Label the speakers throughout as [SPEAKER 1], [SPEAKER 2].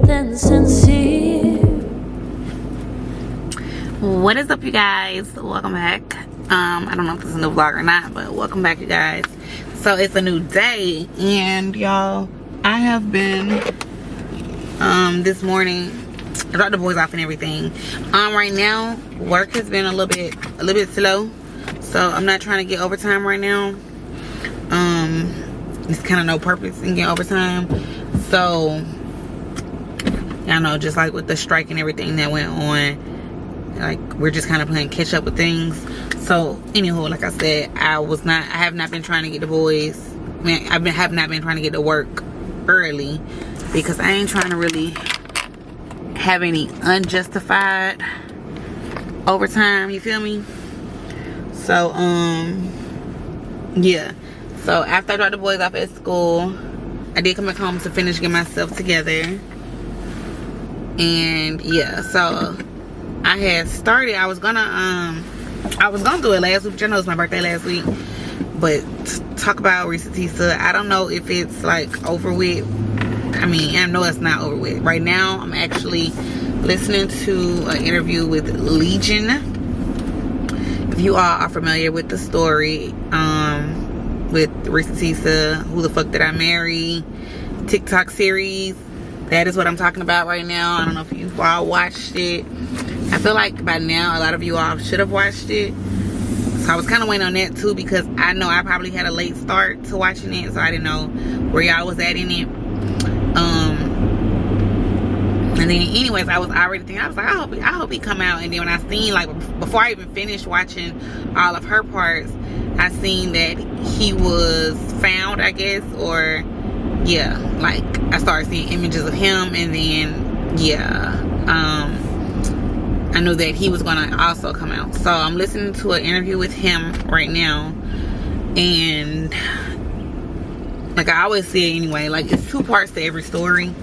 [SPEAKER 1] than sincere.
[SPEAKER 2] What is up, you guys? Welcome back. I don't know if this is a new vlog or not, but welcome back, you guys. So it's a new day, and y'all, I have been this morning, I dropped the boys off and everything. Right now work has been a little bit slow, so I'm not trying to get overtime right now. It's kind of no purpose in getting overtime. So I know, just like with the strike and everything that went on, like we're just kind of playing catch up with things. So anywho, like I said, I have not been trying to get the boys, have not been trying to get to work early, because I ain't trying to really have any unjustified overtime, you feel me? So yeah, so after I dropped the boys off at school, I did come back home to finish getting myself together. And yeah, so I had started, I was gonna do it last week, which I know it's my birthday last week, but talk about Reesa Teesa, I don't know if it's like over with. I mean, I know it's not over with. Right now, I'm actually listening to an interview with Legion. If you all are familiar with the story, with Reesa Teesa, Who the Fuck Did I Marry TikTok series, that is what I'm talking about right now. I don't know if you all watched it. I feel like by now a lot of you all should have watched it. So I was kind of waiting on that too, because I know I probably had a late start to watching it, so I didn't know where y'all was at in it. And then anyways, I was already thinking, I was like, I hope he come out. And then when I seen, like, before I even finished watching all of her parts, I seen that he was found, I guess, or yeah, like I started seeing images of him, and then yeah, I knew that he was gonna also come out. So I'm listening to an interview with him right now, and like I always say anyway, like it's two parts to every story.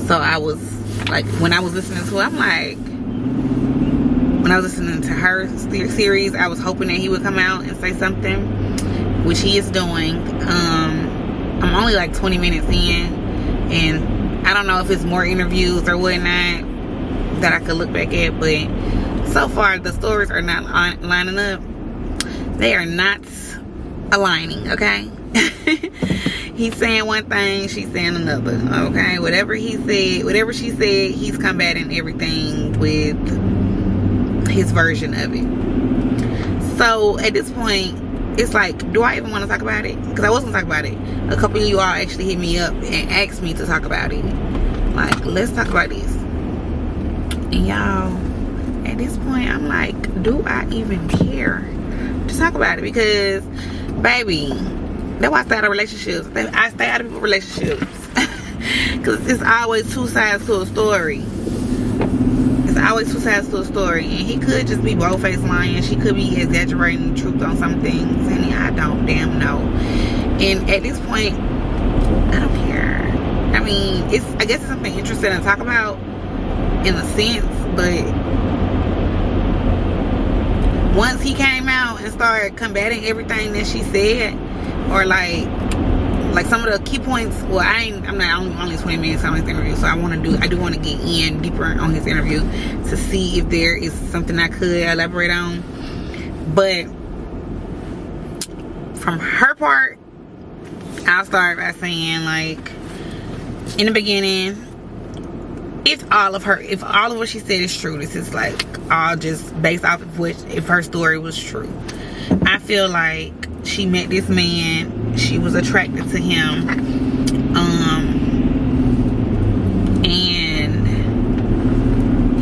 [SPEAKER 2] So I was like, when I was listening to it, I'm like, when I was listening to her series, I was hoping that he would come out and say something, which he is doing. I'm only like 20 minutes in, and I don't know if it's more interviews or whatnot that I could look back at, but so far the stories are not lining up. They are not aligning, okay? He's saying one thing, she's saying another, okay? Whatever he said, whatever she said, he's combating everything with his version of it. So at this point, it's like, do I even want to talk about it? Because I was going to talk about it. A couple of you all actually hit me up and asked me to talk about it. Like, let's talk about this. And y'all, at this point, I'm like, do I even care to talk about it? Because, baby, that's why I stay out of relationships. I stay out of people's relationships. Because it's always two sides to a story. It's always two sides to a story. And he could just be bold-faced lying. She could be exaggerating the truth on some things. And I don't damn know. And at this point, I don't care. I mean, I guess it's something interesting to talk about in a sense. But once he came out and started combating everything that she said, or like some of the key points, well, I'm not only 20 minutes on his interview, so I do want to get in deeper on his interview to see if there is something I could elaborate on. But from her part, I'll start by saying, like, in the beginning, if all of what she said is true, this is like all just based off of if her story was true. I feel like she met this man, she was attracted to him, and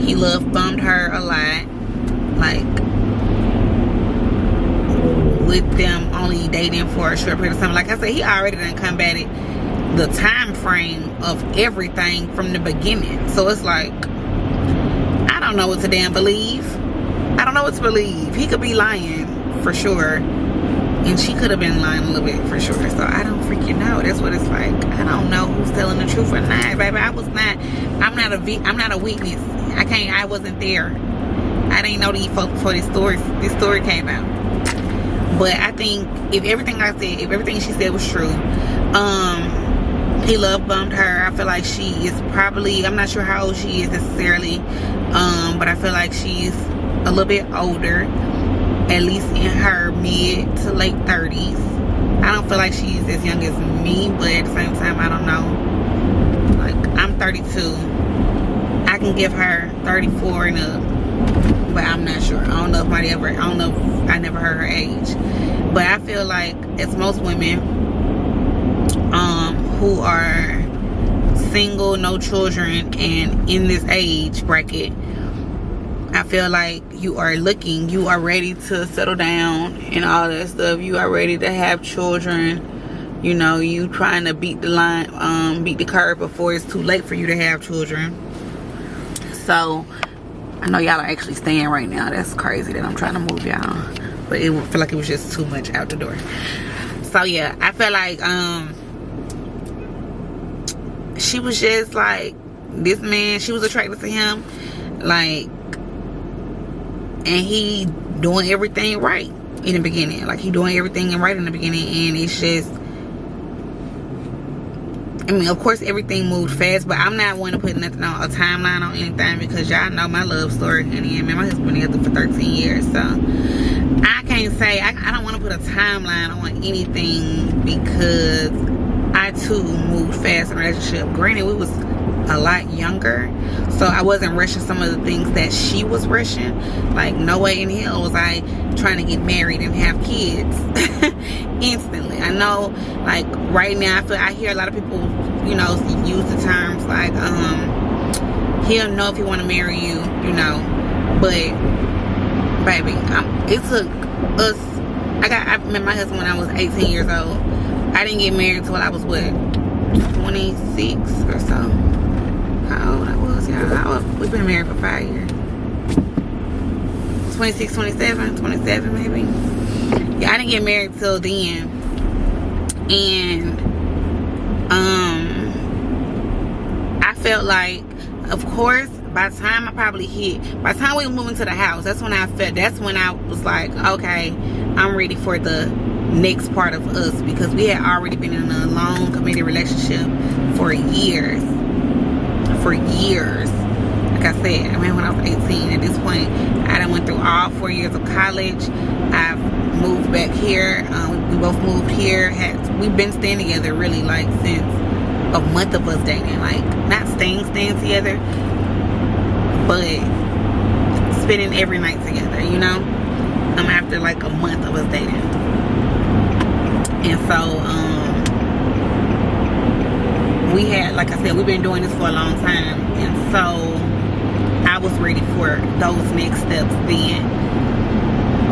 [SPEAKER 2] he love-bombed her a lot, like with them only dating for a short period of time. Like I said, he already done combated the time frame of everything from the beginning. So it's like, I don't know what to damn believe. I don't know what to believe. He could be lying for sure, and she could have been lying a little bit for sure. So I don't freaking know. That's what it's like. I don't know who's telling the truth or not, baby. I'm not a witness. I wasn't there. I didn't know these folks before this story came out. But I think if everything she said was true, he love bumped her. I feel like she is probably, I'm not sure how old she is necessarily, but I feel like she's a little bit older, at least in her mid to late 30s. I don't feel like she's as young as me, but at the same time, I don't know. Like, I'm 32. I can give her 34 and up, but I'm not sure. I don't know if I never heard her age. But I feel like it's most women who are single, no children, and in this age bracket, I feel like you are ready to settle down and all that stuff. You are ready to have children. You know, you trying to beat the curve before it's too late for you to have children. So I know y'all are actually staying right now. That's crazy that I'm trying to move y'all, but it feel like it was just too much out the door. So yeah, I feel like she was just like, this man, she was attracted to him, like, and he doing everything right in the beginning. Like, he doing everything right in the beginning, and it's just, I mean, of course, everything moved fast, but I'm not one to put nothing on a timeline on anything, because y'all know my love story. And man, my husband been together for 13 years, so I can't say, I don't want to put a timeline on anything, because I too moved fast in a relationship. Granted, we was a lot younger, so I wasn't rushing some of the things that she was rushing. Like, no way in hell was I trying to get married and have kids instantly. I know, like, right now, I hear a lot of people, you know, use the terms like, he'll know if he want to marry you, you know. But baby, it took us, I met my husband when I was 18 years old. I didn't get married until I was, what, 26 or so. How old I was, y'all? We've been married for 5 years. 26, 27 maybe. Yeah, I didn't get married till then. And I felt like, of course, by the time we were moving to the house, that's when I was like, okay, I'm ready for the next part of us, because we had already been in a long committed relationship for years. Like I said, I mean, when I was 18, at this point, I done went through all 4 years of college. I've moved back here. We both moved here. We've been staying together really, like, since a month of us dating. Like, not staying together, but spending every night together, you know? After like a month of us dating. And so, we had, like I said, we've been doing this for a long time. And so, I was ready for those next steps then.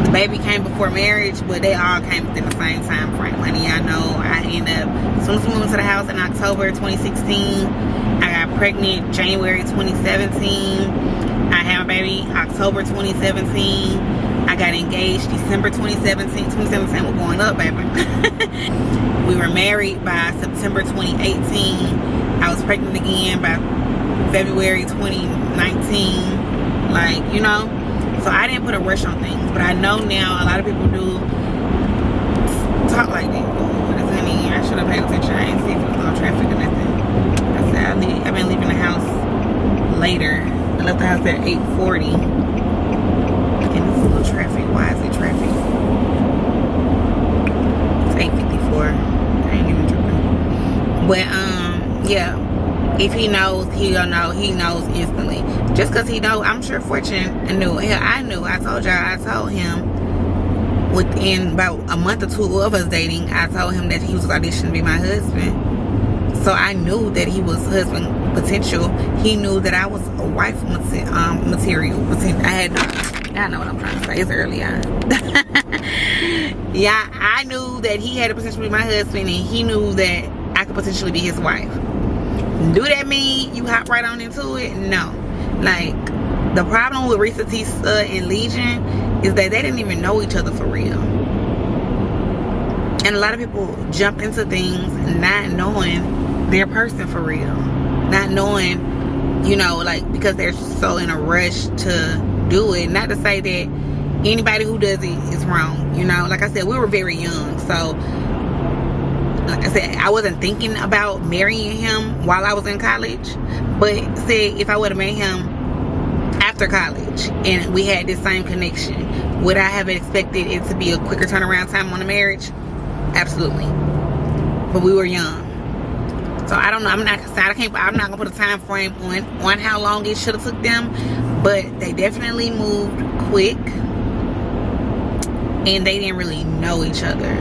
[SPEAKER 2] The baby came before marriage, but they all came within the same time frame, honey. I know I ended up, as soon as we moved to the house in October 2016, I got pregnant January 2017. I had my baby October 2017. I got engaged December 2017. 2017 was going up, baby. We were married by September 2018. I was pregnant again by February 2019. Like, you know, so I didn't put a rush on things. But I know now a lot of people do talk like that. Honey, I should have paid attention. I didn't see if it was no traffic or nothing. I said, I've been leaving the house later. I left the house at 8:40. And it's a little traffic. Why is it traffic? It's 8:54. I ain't even tripping. But yeah. If he knows, he'll know. He knows instantly. Just because he knows, I'm sure Fortune knew. Hell, I knew. I told him within about a month or two of us dating, I told him that he was auditioning to be my husband. So I knew that he was husband potential. He knew that I was a wife material. I know what I'm trying to say. It's early on. Yeah, I knew that he had the potential to be my husband, and he knew that I could potentially be his wife. Do that mean you hop right on into it? No. Like, the problem with Reesa, Teesa, and Legion is that they didn't even know each other for real. And a lot of people jump into things not knowing their person for real. Not knowing, you know, like, because they're so in a rush to do it. Not to say that anybody who does it is wrong, you know. Like I said, we were very young, so like I said, I wasn't thinking about marrying him while I was in college, but said if I would have met him after college and we had this same connection, would I have expected it to be a quicker turnaround time on the marriage? Absolutely. But we were young, so I don't know. I'm not gonna put a time frame on how long it should have took them, but they definitely moved quick, and they didn't really know each other.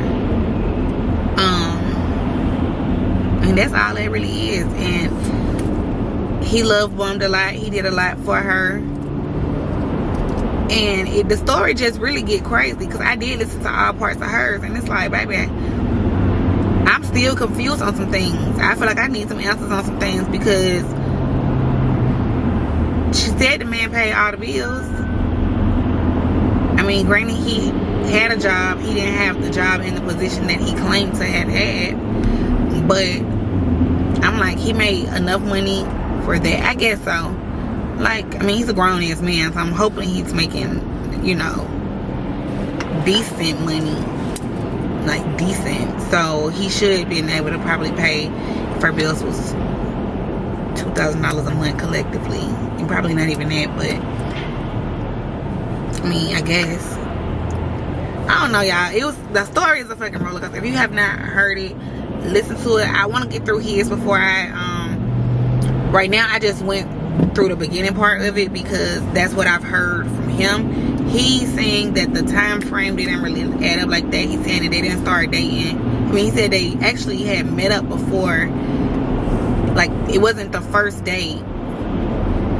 [SPEAKER 2] And that's all it really is. And he love bombed a lot. He did a lot for her. And the story just really get crazy, because I did listen to all parts of hers, and it's like, baby, I'm still confused on some things. I feel like I need some answers on some things, because she said the man paid all the bills. I mean, granted, he had a job. He didn't have the job in the position that he claimed to have had, but I'm like, he made enough money for that. I guess so. Like, I mean, he's a grown-ass man, so I'm hoping he's making, you know, decent money. Like, decent. So he should be able to probably pay, if our bills was $2,000 a month collectively. And probably not even that, but I mean, I guess. I don't know, y'all. The story is a fucking roller coaster. If you have not heard it, listen to it. I want to get through his before right now I just went through the beginning part of it, because that's what I've heard from him. He's saying that the time frame didn't really add up like that. He's saying that they didn't start dating. I mean, he said they actually had met up before. Like, it wasn't the first date.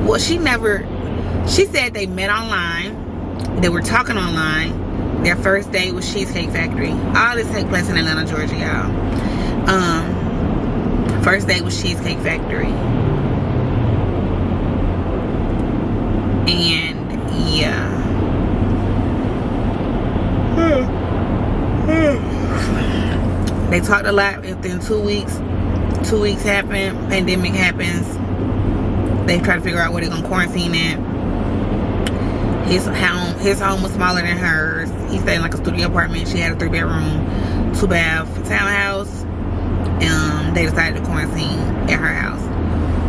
[SPEAKER 2] Well, she said they met online. They were talking online. Their first date was Cheesecake Factory. All this take place in Atlanta, Georgia, y'all. First date was Cheesecake Factory. And yeah. They talked a lot. Within 2 weeks happened, pandemic happens. They try to figure out where they're gonna quarantine at. His home was smaller than hers. He stayed in like a studio apartment. She had a 3-bedroom, 2-bath townhouse. They decided to quarantine at her house,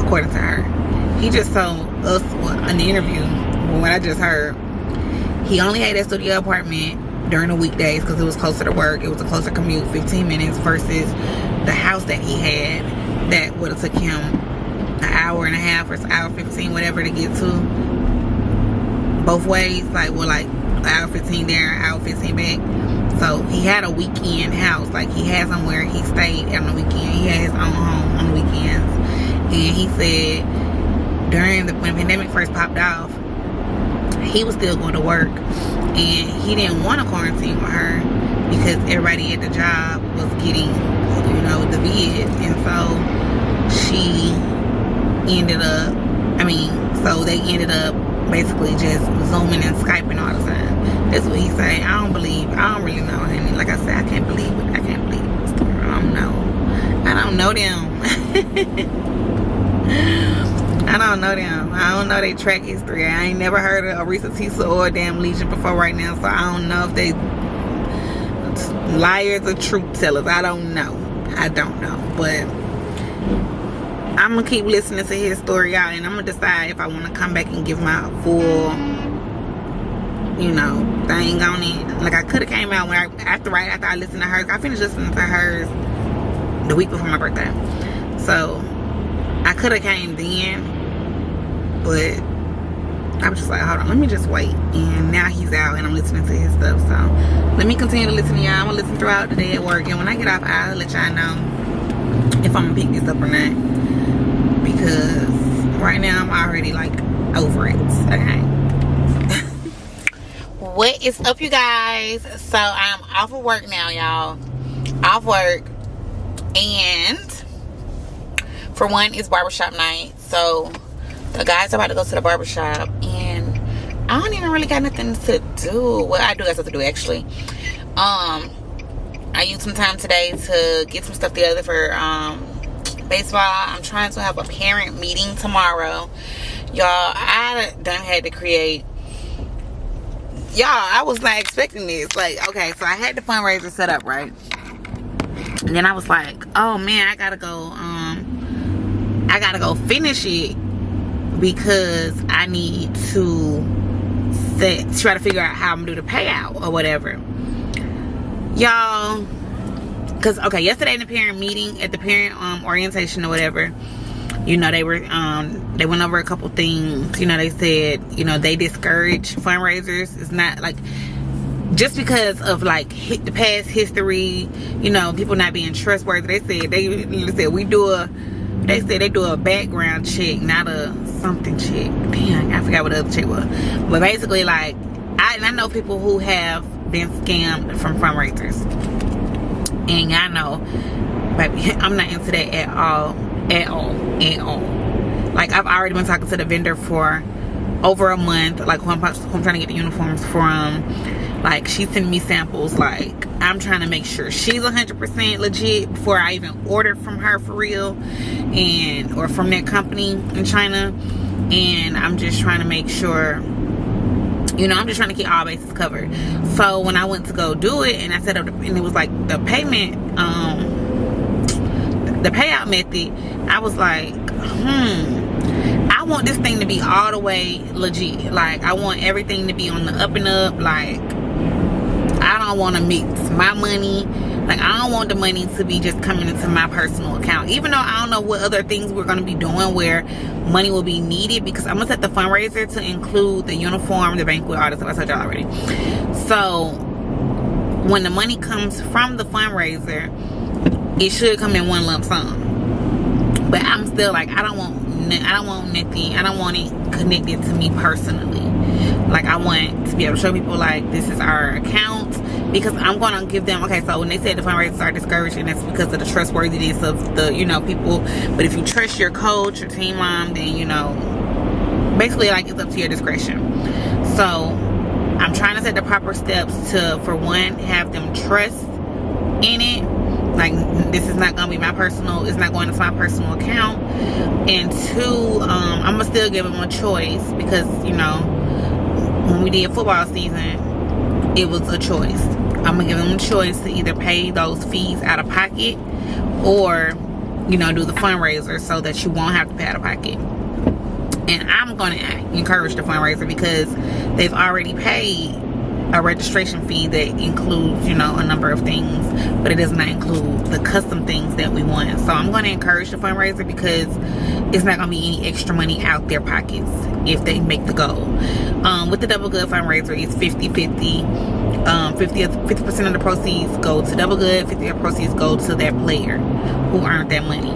[SPEAKER 2] according to her. He just told us in the interview, what I just heard, he only had that studio apartment during the weekdays because it was closer to work. It was a closer commute, 15 minutes, versus the house that he had that would have took him an hour and a half or an hour 15, whatever, to get to. Both ways, like an hour 15 there, an hour 15 back. So he had a weekend house. Like, he had somewhere he stayed on the weekend. He had his own home on the weekends. And he said when the pandemic first popped off, he was still going to work, and he didn't want to quarantine with her because everybody at the job was getting, you know, the vid. And so they ended up basically just Zooming and Skyping all the time. That's what he said. I don't really know, honey. Like I said, I can't believe it. I don't know them. I don't know them. I don't know their track history. I ain't never heard of a Reesa, Teesa, or a damn Legion before right now, so I don't know if they liars or truth tellers. I don't know, but I'm gonna keep listening to his story out, and I'm gonna decide if I want to come back and give my full, you know, thing on it. Like, I could have came out after I listened to hers. I finished listening to hers the week before my birthday, so I could have came then, but I was just like, hold on, let me just wait. And now he's out and I'm listening to his stuff, so let me continue to listen to y'all. I'm gonna listen throughout the day at work, and when I get off, I'll let y'all know if I'm gonna pick this up or not, because right now I'm already like over it. Okay. What is up, you guys? So I'm off of work now, y'all. Off work, and for one, it's barbershop night, so the guys are about to go to the barbershop, and I don't even really got nothing to do. Well, I do got stuff to do, actually. I used some time today to get some stuff together for baseball. I'm trying to have a parent meeting tomorrow, y'all. I done had to create, y'all, I was not expecting this. Like, okay, so I had the fundraiser set up, right? And then I was like, oh man, I gotta go finish it because I need to try to figure out how I'm gonna do the payout or whatever, y'all. Because okay, yesterday in the parent meeting, at the parent orientation or whatever, you know, they went over a couple things. You know, they said, you know, they discourage fundraisers. It's not like just because of like the past history, you know, people not being trustworthy. They said they said they do a background check, not a something check. Damn, I forgot what the other check was. But basically, like, I know people who have been scammed from fundraisers. And y'all know, baby, I'm not into that at all. Like, I've already been talking to the vendor for over a month, like who I'm trying to get the uniforms from. Like, she sent me samples. Like, I'm trying to make sure she's 100% legit before I even order from her for real, or from their company in China. And I'm just trying to make sure, you know, I'm just trying to keep all bases covered. So when I went to go do it, and I set up, and it was like the payment, the payout method, I was like, I want this thing to be all the way legit. Like, I want everything to be on the up and up. Like, I don't want to mix my money. Like, I don't want the money to be just coming into my personal account. Even though I don't know what other things we're going to be doing where money will be needed, because I'm going to set the fundraiser to include the uniform, the banquet, all this stuff I told y'all already. So when the money comes from the fundraiser, it should come in one lump sum. But I'm still like, I don't want nothing. I don't want it connected to me personally. Like, I want to be able to show people, like, this is our account, because I'm going to give them, okay, so when they said the fundraisers are discouraged, and that's because of the trustworthiness of the, you know, people. But if you trust your coach or team mom, then, you know, basically, like, it's up to your discretion. So I'm trying to set the proper steps to, for one, have them trust in it. Like, this is not gonna be my personal, it's not going into my personal account. And two, I'm gonna still give them a choice, because, you know, when we did football season, it was a choice. I'm gonna give them a choice to either pay those fees out of pocket, or, you know, do the fundraiser so that you won't have to pay out of pocket. And I'm gonna encourage the fundraiser, because they've already paid a registration fee that includes, you know, a number of things, but it does not include the custom things that we want. So I'm going to encourage the fundraiser, because it's not going to be any extra money out their pockets if they make the goal. With the Double Good fundraiser, it's 50-50. 50% of the proceeds go to Double Good, 50% of the proceeds go to that player who earned that money.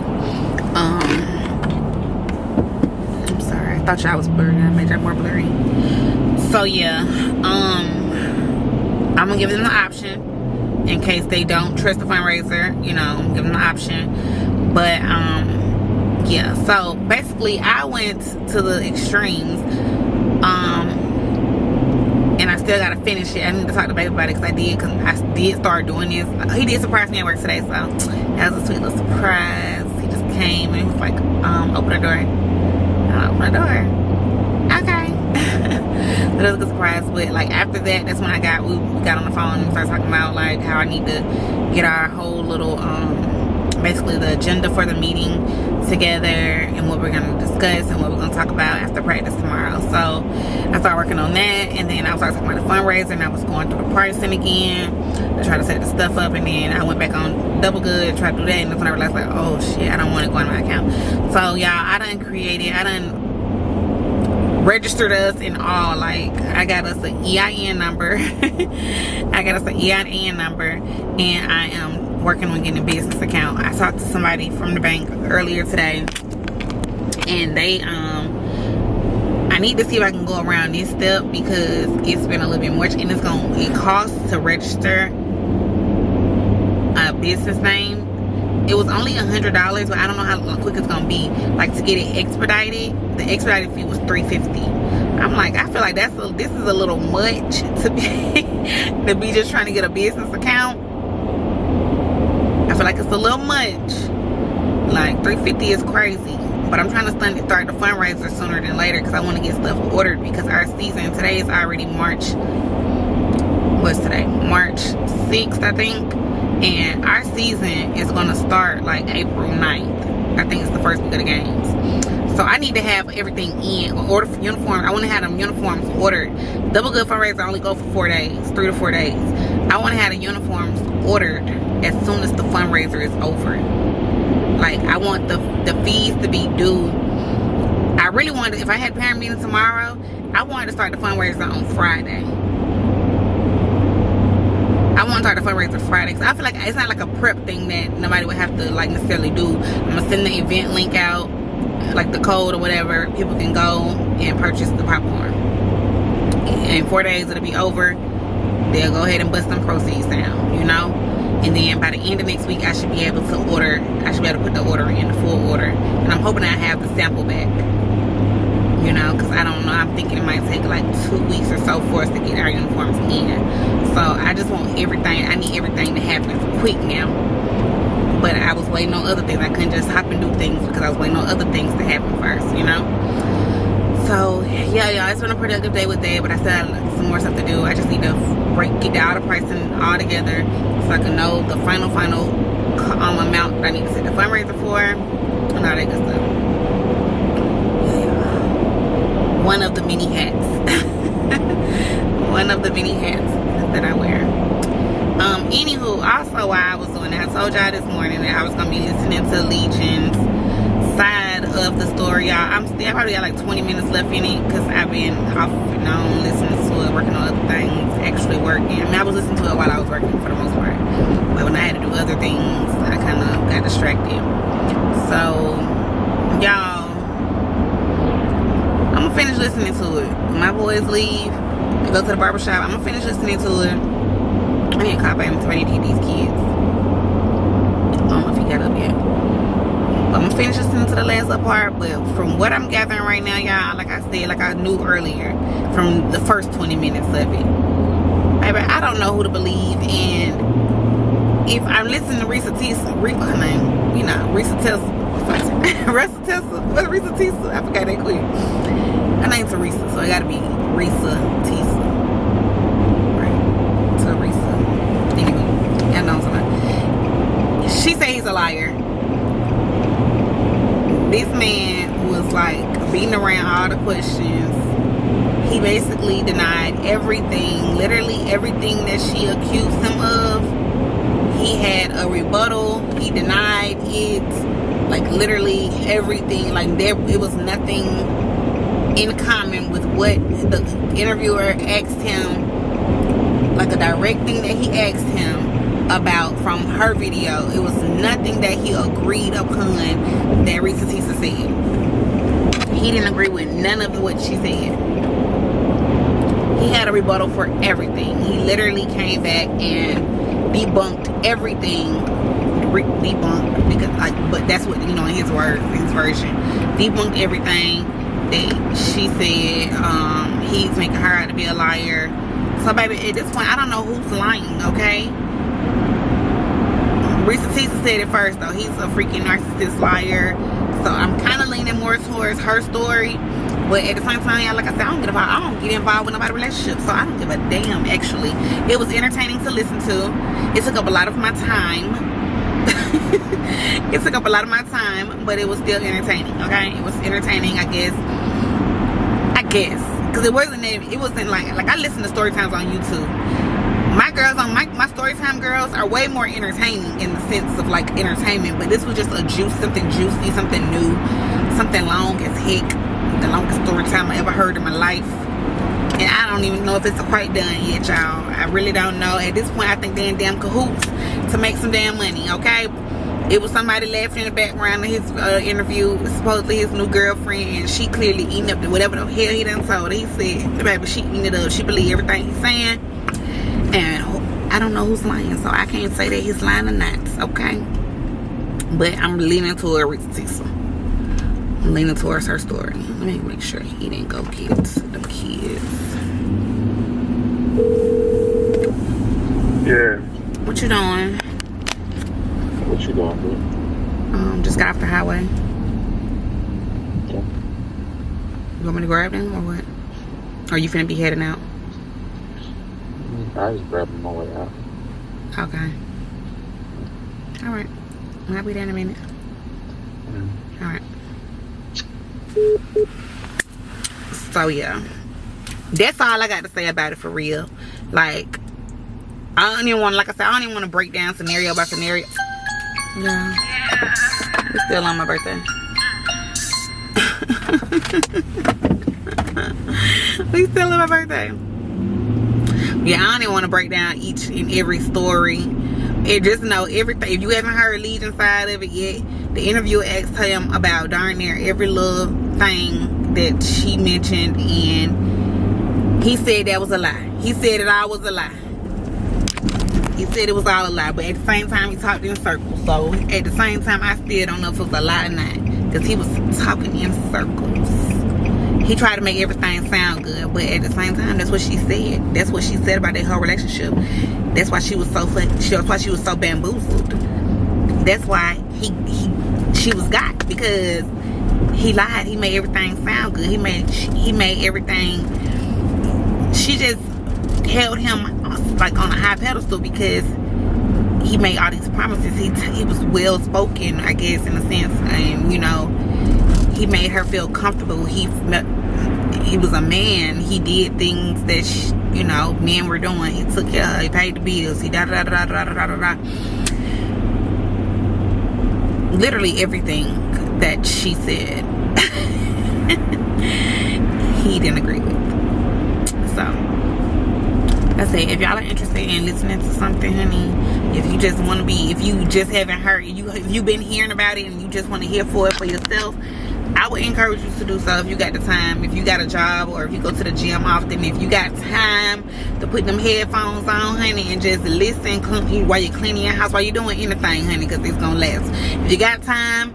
[SPEAKER 2] I'm sorry, I thought y'all was blurry. I made that more blurry. So yeah, I'm gonna give them the option in case they don't trust the fundraiser. You know, give them the option. But yeah, so basically I went to the extremes, and I still gotta finish it. I need to talk to baby about it, because I did start doing this. He did surprise me at work today, so that was a sweet little surprise. He just came and he was like, open the door. I opened the door. Okay. So that was a good surprise. But like, after that, that's when we got on the phone and started talking about like how I need to get our whole little basically the agenda for the meeting together, and what we're going to discuss and what we're going to talk about after practice tomorrow. So I started working on that, and then I started talking about the fundraiser, and I was going through the pricing again to try to set the stuff up. And then I went back on Double Good to try to do that, and that's when I realized, like, oh shit, I don't want it going to my account. So y'all, I done registered us and all. Like, I got us an EIN number. I got us an EIN number, and I am working on getting a business account. I talked to somebody from the bank earlier today, and they I need to see if I can go around this step, because it's been a little bit much, and it costs to register a business name. It was only $100, but I don't know how quick it's gonna be. Like, to get it expedited, the expedited fee was $350. I'm like, I feel like this is a little much to be just trying to get a business account. I feel like it's a little much. Like, $350 is crazy. But I'm trying to start the fundraiser sooner than later, because I want to get stuff ordered, because our season today is already March. What's today? March 6th, I think. And our season is going to start like April 9th. I think it's the first week of the games. So I need to have everything in, order for uniforms. I want to have them uniforms ordered. Double Good fundraiser only go for 4 days, 3 to 4 days. I want to have the uniforms ordered as soon as the fundraiser is over. Like, I want the fees to be due. I really wanted, if I had parent meeting tomorrow, I wanted to start the fundraiser on Friday. I want to start the fundraiser Friday, because I feel like it's not like a prep thing that nobody would have to like necessarily do. I'm gonna send the event link out, like the code or whatever. People can go and purchase the popcorn. In 4 days it'll be over. They'll go ahead and bust them proceeds down, you know. And then by the end of next week, I should be able to order. I should be able to put the order in, the full order. And I'm hoping I have the sample back. You know, because I don't know. I'm thinking it might take like 2 weeks or so for us to get our uniforms in. So I just want everything. I need everything to happen quick now. But I was waiting on other things. I couldn't just hop and do things because I was waiting on other things to happen first, you know. So yeah, y'all, it's been a productive day with that. But I still have some more stuff to do. I just need to get the auto pricing all together so I can know the final amount that I need to set the fundraiser for and all that good stuff. One of the many hats. One of the many hats that I wear. Anywho, also while I was doing that, I told y'all this morning that I was gonna be listening to Legion's side of the story, y'all. I probably got like 20 minutes left in it because I've been off and on listening to it, working on other things, actually working. I mean, I was listening to it while I was working for the most part, but when I had to do other things, I kind of got distracted. So, y'all, I'm gonna finish listening to it. When my boys leave and go to the barbershop, I'm gonna finish listening to it. I need to call back to ready to get these kids. I don't know if he got up yet. I'm gonna finish listening to the last little part, but from what I'm gathering right now, y'all, like I said, like I knew earlier, from the first 20 minutes of it, baby, I don't know who to believe. And if I'm listening to Reesa Teesa, her name, you know, Reesa Teesa, Reesa Teesa, what's Reesa Teesa? I forgot that quick. Her name's Teresa, so it gotta be Reesa Teesa. Right, Teresa. Anyway, y'all know somebody. She say he's a liar. This man was like beating around all the questions. He basically denied everything, literally everything that she accused him of. He had a rebuttal. He denied it, like literally everything. Like it was nothing in common with what the interviewer asked him, like a direct thing that he asked him about from her video. It was nothing that he agreed upon that Reesa Teesa said. He didn't agree with none of what she said. He had a rebuttal for everything. He literally came back and debunked everything. Debunked, because but that's what, you know, in his words, his version. Debunked everything that she said. He's making her out to be a liar. So baby, at this point, I don't know who's lying, okay? Reesa Teesa said it first, though. He's a freaking narcissist liar. So I'm kind of leaning more towards her story. But at the same time, like I said, I don't get involved with nobody's relationship. So I don't give a damn, actually. It was entertaining to listen to. It took up a lot of my time. It took up a lot of my time, but it was still entertaining, okay? It was entertaining, I guess. Because it wasn't like I listen to story times on YouTube. My girls on my storytime girls are way more entertaining in the sense of like entertainment, but this was just something juicy, something new, something long as heck. The longest story time I ever heard in my life. And I don't even know if it's quite done yet, y'all. I really don't know. At this point, I think they're in damn cahoots to make some damn money, okay? It was somebody laughing in the background of his interview, supposedly his new girlfriend, and she clearly eating up whatever the hell he done told her. He said, baby, she eating it up. She believe everything he's saying. And I don't know who's lying, so I can't say that he's lying or not, okay? But I'm leaning toward Reesa Teesa. I'm leaning towards her story. Let me make sure he didn't go get them kids.
[SPEAKER 3] Yeah.
[SPEAKER 2] What you doing?
[SPEAKER 3] What you doing, bro?
[SPEAKER 2] Just got off the highway.
[SPEAKER 3] Okay.
[SPEAKER 2] You want me to grab them or what? Or you finna be heading out?
[SPEAKER 3] I was grabbing my way out.
[SPEAKER 2] Okay. All right. I'll be there in a minute. All right. So yeah, that's all I got to say about it for real. Like, I don't even want to, like I said, I don't even want to break down scenario by scenario. Yeah. It's still on my birthday. We still on my birthday. Yeah, I don't even want to break down each and every story. And just know everything. If you haven't heard Legion's side of it yet, the interviewer asked him about darn near every little thing that she mentioned, and he said that was a lie. He said it all was a lie. He said it was all a lie, but at the same time he talked in circles. So at the same time, I still don't know if it was a lie or not, because he was talking in circles. He tried to make everything sound good, but at the same time, that's what she said. That's what she said about that whole relationship. That's why she was so bamboozled. That's why she was got, because he lied. He made everything sound good. He made everything. She just held him like on a high pedestal because he made all these promises. He was well spoken, I guess, in a sense, and you know, he made her feel comfortable. He was a man. He did things that you know, men were doing. He took care of her. He paid the bills. He literally everything that she said he didn't agree with. So I say, if y'all are interested in listening to something, honey, if you just want to be, if you just haven't heard, if you've been hearing about it and you just want to hear for it for yourself, I would encourage you to do so if you got the time. If you got a job, or if you go to the gym often, if you got time to put them headphones on, honey, and just listen while you're cleaning your house, while you're doing anything, honey, because it's gonna last. If you got time,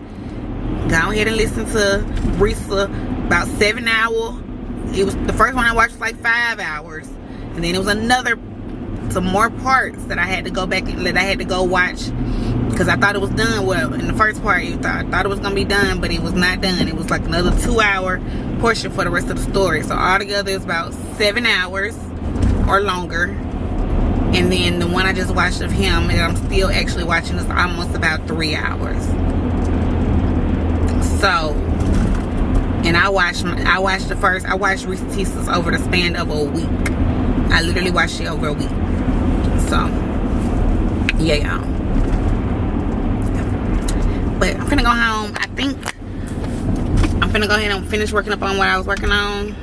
[SPEAKER 2] go ahead and listen to Reesa, about 7 hours. It was the first one I watched was like 5 hours, and then it was some more parts that I had to go back and that I had to go watch, because I thought it was done. Well, in the first part, I thought it was gonna be done, but it was not done. It was like another 2-hour portion for the rest of the story. So altogether, it's about 7 hours or longer. And then the one I just watched of him, and I'm still actually watching, is almost about 3 hours. So, and I watched Reesa Teesa's over the span of a week. I literally watched it over a week. So, yeah, y'all. But I'm finna go home. I think I'm finna go ahead and finish working up on what I was working on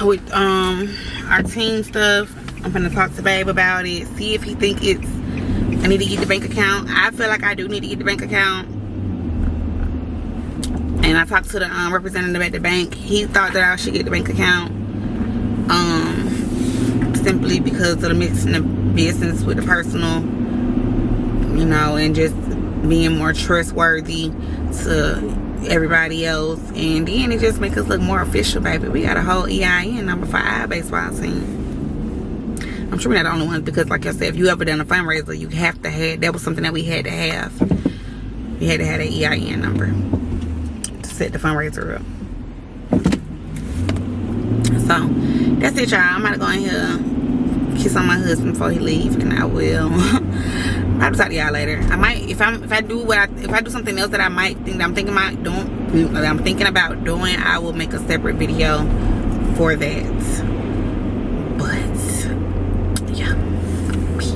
[SPEAKER 2] with our team stuff. I'm finna talk to Babe about it, see if he think I need to get the bank account. I feel like I do need to get the bank account. And I talked to the representative at the bank. He thought that I should get the bank account, simply because of the mixing of business with the personal, you know, and just being more trustworthy to everybody else. And then it just makes us look more official, baby. We got a whole EIN number for our baseball team. I'm sure we're not the only ones, because like I said, if you ever done a fundraiser, you have to have, that was something that we had to have. We had to have an EIN number to set the fundraiser up. So that's it, y'all. I'm about to go in here, kiss on my husband before he leaves, and I will I'll talk to y'all later. I might, if I do something else that I might think that I'm thinking about doing, I will make a separate video for that. But yeah, peace.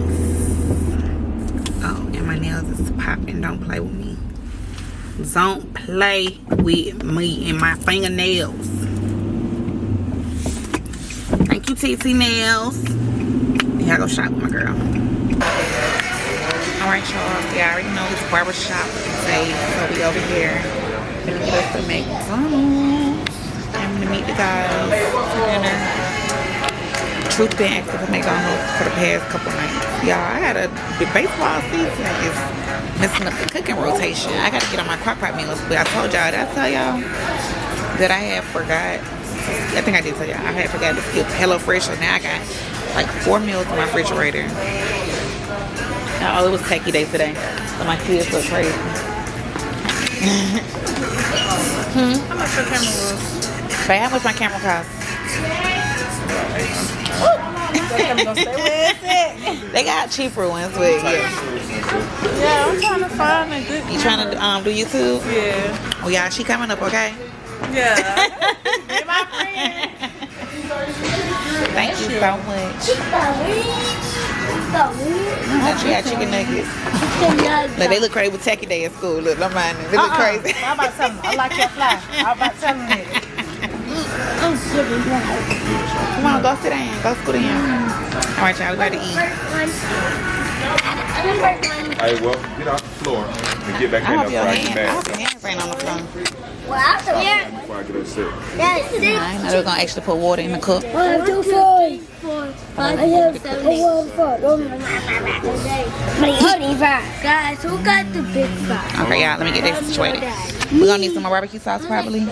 [SPEAKER 2] Oh, and my nails is popping. Don't play with me. Don't play with me and my fingernails. Thank you, TT Nails. Yeah, I go shop with my girl. Alright, y'all. Yeah, I already know it's Barbershop today, so we over here. Gonna get us some McDonald's. I'm gonna meet the guys for dinner. Truth been active at McDonald's for the past couple nights. Y'all, the baseball season is messing up the cooking rotation. I gotta get on my crock pot meals, but I told y'all, did I tell y'all that I had forgot? I think I did tell y'all. I had forgot to skip HelloFresh, so now I got like 4 meals in my refrigerator. Oh, it was tacky day today, so my kids look crazy. How much your camera was? Babe, how much my camera cost?
[SPEAKER 4] I'm gonna stay where it's at.
[SPEAKER 2] They got cheaper ones, but yeah.
[SPEAKER 4] Yeah, I'm trying to find a good.
[SPEAKER 2] You trying to do YouTube?
[SPEAKER 4] Yeah.
[SPEAKER 2] Oh yeah, she coming up, okay?
[SPEAKER 4] Yeah. Be my friend.
[SPEAKER 2] Thank you so much. She got chicken nuggets. Look, they look crazy with Techie Day at school. Look, don't mind them. They look crazy.
[SPEAKER 4] I'm about to tell them. I like your fly. I'm about to tell them that.
[SPEAKER 2] Come on, go sit down. Go scoot down. All right, y'all, we about to eat.
[SPEAKER 3] Alright, well, get off the floor and get back
[SPEAKER 2] I
[SPEAKER 3] in
[SPEAKER 2] hope
[SPEAKER 3] there
[SPEAKER 2] your
[SPEAKER 3] before I get
[SPEAKER 2] hands ain't on the floor.
[SPEAKER 3] before I get upset.
[SPEAKER 2] I know they're gonna actually put water in the cup.
[SPEAKER 1] 1, 2, 4, 5, 6, 7, 8. Guys, who got the big five?
[SPEAKER 2] Okay, y'all, let me get this situated. We're gonna need some more barbecue sauce, probably.